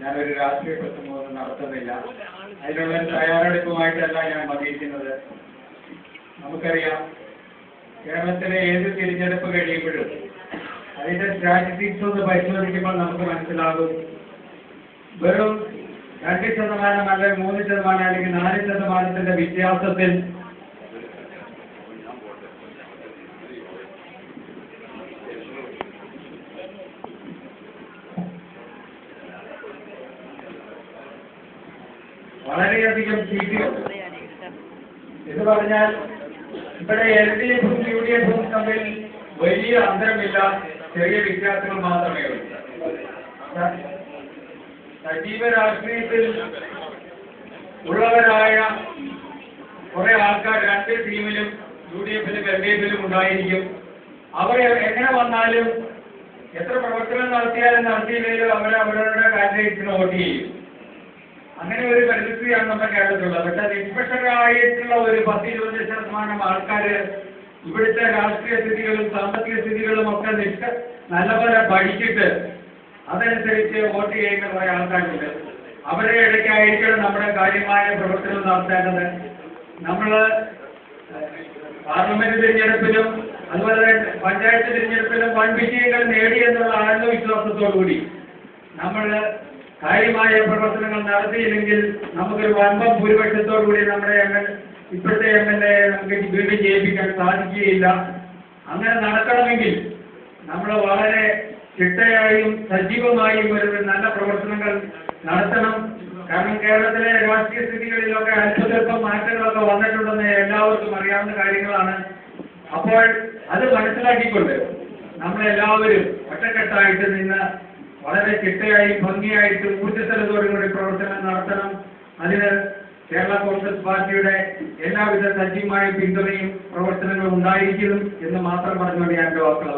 ഞാനൊരു രാഷ്ട്രീയ പ്രസംഗമൊന്നും നടത്തുന്നില്ല. അതിനുള്ള തയ്യാറെടുപ്പുമായിട്ടല്ല ഞാൻ വന്നിരിക്കുന്നത്. നമുക്കറിയാം, കേരളത്തിലെ ഏത് തിരഞ്ഞെടുപ്പ് കഴിയുമ്പോഴും അതിന്റെ സ്റ്റാറ്റിസ്റ്റിക്സ് ഒന്ന് പരിശോധിക്കുമ്പോൾ നമുക്ക് മനസ്സിലാകും, വെറും 2% അല്ലെങ്കിൽ 3% അല്ലെങ്കിൽ 4% വ്യത്യാസത്തിൽ വളരെയധികം സീറ്റുകൾ എന്ന് പറഞ്ഞാൽ ഇവിടെ LDF-ഉം UDF-ഉം തമ്മിൽ വലിയ അന്തരമില്ല, ചെറിയ വ്യത്യാസങ്ങൾ മാത്രമേ ഉള്ളൂ. സജീവ രാഷ്ട്രീയത്തിൽ ഉള്ളവരായ കുറെ ആൾക്കാർ രണ്ട് ടീമിലും UDF-ലും LDF-ലും ഉണ്ടായിരിക്കും. അവർ എങ്ങനെ വന്നാലും എത്ര പ്രവർത്തനം നടത്തിയില്ലെങ്കിലും അവരവരുടെ കാൻഡിഡേറ്റ്സിന് വോട്ട് ചെയ്യും. അങ്ങനെ ഒരു പരിസ്ഥിതിയാണ് നമ്മുടെ കേരളത്തിലുള്ളത്. പക്ഷെ നിഷ്പക്ഷരായിട്ടുള്ള ഒരു 10-20% ആൾക്കാർ ഇവിടുത്തെ രാഷ്ട്രീയ സ്ഥിതികളും സാമ്പത്തിക സ്ഥിതികളും ഒക്കെ നല്ലപോലെ പഠിച്ചിട്ട് അതനുസരിച്ച് വോട്ട് ചെയ്യുന്ന കുറെ ആൾക്കാരുണ്ട്. അവരുടെ ഇടയ്ക്കായിരിക്കണം നമ്മുടെ കാര്യമായ പ്രവർത്തനം നടത്തേണ്ടത്. നമ്മൾ പാർലമെന്റ് തിരഞ്ഞെടുപ്പിലും അതുപോലെ തന്നെ പഞ്ചായത്ത് തിരഞ്ഞെടുപ്പിലും വൻ വിജയങ്ങൾ നേടിയെന്നുള്ള ആത്മവിശ്വാസത്തോടുകൂടി നമ്മൾ കാര്യമായ പ്രവർത്തനങ്ങൾ നടത്തിയില്ലെങ്കിൽ നമുക്കൊരു വൻപം ഭൂരിപക്ഷത്തോടുകൂടി നമ്മുടെ ഇപ്പോഴത്തെ MLA നമുക്ക് വീണ്ടും ജയിപ്പിക്കാൻ സാധിക്കുകയില്ല. അങ്ങനെ നടക്കണമെങ്കിൽ നമ്മൾ വളരെ ചിട്ടയായും സജീവമായും ഒരു നല്ല പ്രവർത്തനങ്ങൾ നടത്തണം. കാരണം കേരളത്തിലെ രാഷ്ട്രീയ സ്ഥിതികളിലൊക്കെ അല്പസ്വല്പം മാറ്റങ്ങളൊക്കെ വന്നിട്ടുണ്ടെന്ന് എല്ലാവർക്കും അറിയാവുന്ന കാര്യങ്ങളാണ്. അപ്പോൾ അത് മനസ്സിലാക്കിക്കൊണ്ട് നമ്മളെല്ലാവരും ഒറ്റക്കെട്ടായിട്ട് നിന്ന് വളരെ ചിട്ടയായി ഭംഗിയായിട്ട് ഊർജ്ജസ്വലതയോടുകൂടി പ്രവർത്തനം നടത്തണം. അതിന് കേരള കോൺഗ്രസ് പാർട്ടിയുടെ എല്ലാവിധ സജീവമായ പിന്തുണയും പ്രവർത്തനങ്ങളും ഉണ്ടായിരിക്കണം എന്ന് മാത്രം പറഞ്ഞുകൊണ്ട് ഞാൻ വാക്കുകൾ